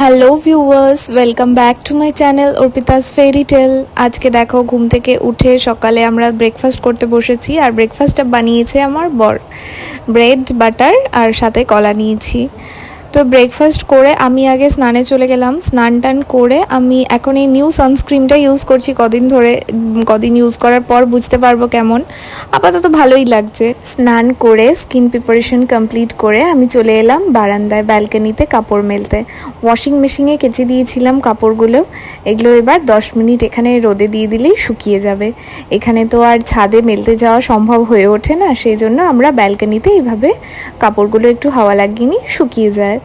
Hello viewers, welcome back to my channel Arpita's fairy tale. আজকে দেখো ঘুম থেকে উঠে সকালে আমরা ব্রেকফাস্ট করতে বসেছি, আর ব্রেকফাস্টটা বানিয়েছে আমার বর। ব্রেড বাটার আর সাথে কলা নিয়েছি। তো ব্রেকফাস্ট করে আমি আগে স্নানে চলে গেলাম। স্নান টান করে আমি এখন এই নিউ সানস্ক্রিনটা ইউজ করছি কদিন ধরে। কদিন ইউজ করার পর বুঝতে পারবো কেমন। আপাতত ভালোই লাগছে। স্নান করে স্কিন প্রিপারেশন কমপ্লিট করে আমি চলে এলাম বারান্দায় ব্যালকনিতে কাপড় মেলতে। ওয়াশিং মেশিনে কেচে দিয়েছিলাম কাপড়গুলো। এগুলো এবার 10 মিনিট এখানে রোদে দিয়ে দিলেই শুকিয়ে যাবে। এখানে তো আর ছাদে মেলতে যাওয়া সম্ভব হয়ে ওঠে না, সেই জন্য আমরা ব্যালকনিতে এইভাবে কাপড়গুলো একটু হাওয়া লাগিয়ে নিই, শুকিয়ে যায়।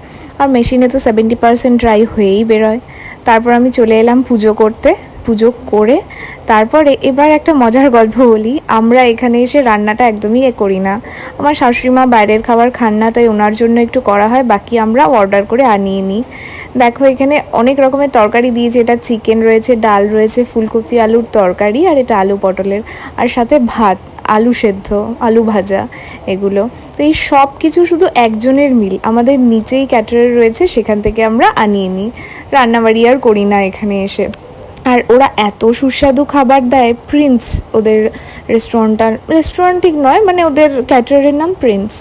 আর মেশিনে তো 70% ড্রাই হয়েই বেরোয়। তারপর আমি চলে এলাম পুজো করতে। পুজো করে তারপরে এবার একটা মজার গল্প বলি। আমরা এখানে এসে রান্নাটা একদমই করি না। আমার শাশুড়িমা বাইরের খাবার খান না, তাই ওনার জন্য একটু করা হয়, বাকি আমরা অর্ডার করে আনিয়ে নিই। দেখো এখানে অনেক রকমের তরকারি দিয়েছে। এটা চিকেন রয়েছে, ডাল রয়েছে, ফুলকপি আলুর তরকারি, আর এটা আলু পটলের, আর সাথে ভাত, আলু সেদ্ধ, আলু ভাজা, এগুলো। তো এই সব কিছু শুধু একজনের মিল। আমাদের নিচেই ক্যাটারার রয়েছে, সেখান থেকে আমরা আনিয়ে নিই। রান্নাবাড়ি আর করি না এখানে এসে। আর ওরা এত সুস্বাদু খাবার দেয়। প্রিন্স ওদের রেস্টুরেন্ট ঠিক নয়, মানে ওদের ক্যাটারারের নাম প্রিন্স।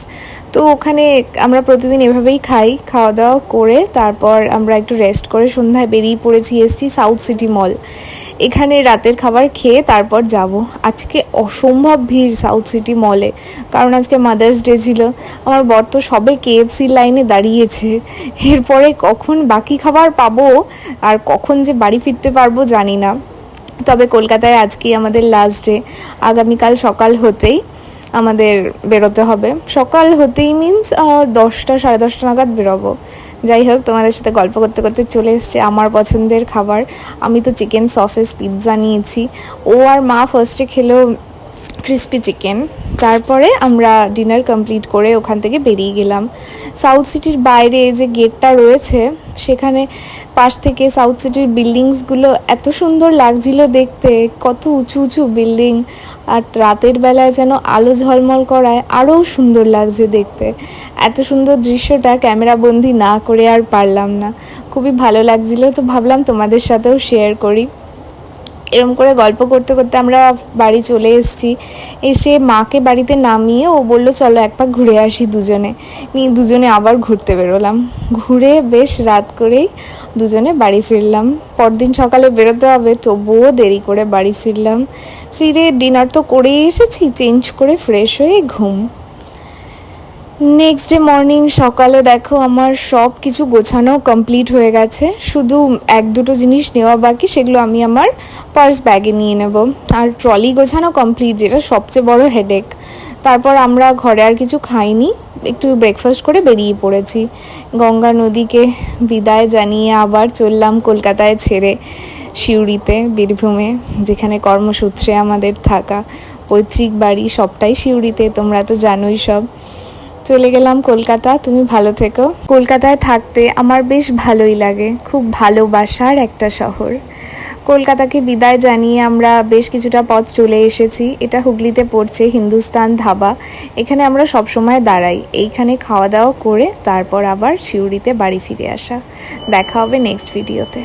তো ওখানে আমরা প্রতিদিন এভাবেই খাই। খাওয়া দাওয়া করে তারপর আমরা একটু রেস্ট করে সন্ধ্যায় বেরিয়ে পড়েছি, এসছি সাউথ সিটি মল। এখানে রাতের খাবার খেয়ে তারপর যাব। আজকে অসম্ভব ভিড় সাউথ সিটি মলে, কারণ আজকে মাদার্স ডে ছিল। আমার বর তো সবে কেএফসির লাইনে দাঁড়িয়েছে। এরপরে কখন বাকি খাবার পাবো আর কখন যে বাড়ি ফিরতে পারবো জানি না। তবে কলকাতায় আজকেই আমাদের লাস্ট ডে। আগামীকাল সকাল হতেই আমাদের বেরোতে হবে। সকাল হতেই মিন্স 10টা 10:30 নাগাদ বেরোবো। যাই হোক, তোমাদের সাথে গল্প করতে করতে চলে এসছে আমার পছন্দের খাবার। আমি তো চিকেন সসেস পিৎজা নিয়েছি। ও আর মা ফার্স্টে খেলো ক্রিস্পি চিকেন। তারপরে আমরা ডিনার কমপ্লিট করে ওখান থেকে বেরিয়ে গেলাম। সাউথ সিটির বাইরে যে গেটটা রয়েছে, সেখানে পাশ থেকে সাউথ সিটির বিল্ডিংসগুলো এত সুন্দর লাগছিল দেখতে। কত উঁচু উঁচু বিল্ডিং, আর রাতের বেলায় যেন আলো ঝলমল করায় আরও সুন্দর লাগছে দেখতে। এত সুন্দর দৃশ্যটা ক্যামেরাবন্দি না করে আর পারলাম না। খুবই ভালো লাগছিল, তো ভাবলাম তোমাদের সাথেও শেয়ার করি। এরম করে গল্প করতে করতে আমরা বাড়ি চলে এসেছি। এসে মাকে বাড়িতে নামিয়ে ও বললো চলো এক পাক ঘুরে আসি দুজনে। দুজনে আবার ঘুরতে বেরোলাম। ঘুরে বেশ রাত করেই দুজনে বাড়ি ফিরলাম। পরদিন সকালে বেরোতে হবে, তবুও দেরি করে বাড়ি ফিরলাম। ফিরে ডিনার তো করেই এসেছি, চেঞ্জ করে ফ্রেশ হয়ে ঘুম। নেক্সট ডে মর্নিং সকালে দেখো আমার সব কিছু গোছানো কমপ্লিট হয়ে গেছে। শুধু এক দুটো জিনিস নেওয়া বাকি, সেগুলো আমি আমার পার্স ব্যাগে নিয়ে নেব। আর ট্রলি গোছানো কমপ্লিট, যেটা সবচেয়ে বড় হেডেক। তারপর আমরা ঘরে আর কিছু খাইনি, একটু ব্রেকফাস্ট করে বেরিয়ে পড়েছি। গঙ্গা নদীকে বিদায় জানিয়ে আবার চললাম কলকাতায় ছেড়ে সিউড়িতে, বীরভূমে, যেখানে কর্মসূত্রে আমাদের থাকা। পৈতৃক বাড়ি সবটাই সিউড়িতে, তোমরা তো জানোই সব। চলে গেলাম কলকাতা। তুমি ভালো থেকো। কলকাতায় থাকতে আমার বেশ ভালোই লাগে, খুব ভালোবাসার একটা শহর। কলকাতাকে বিদায় জানিয়ে আমরা বেশ কিছুটা পথ চলে এসেছি। এটা হুগলিতে পড়ছে, হিন্দুস্তান ধাবা। এখানে আমরা সবসময় দাঁড়াই। এইখানে খাওয়া দাওয়া করে তারপর আবার সিউড়িতে বাড়ি ফিরে আসা। দেখা হবে নেক্সট ভিডিওতে।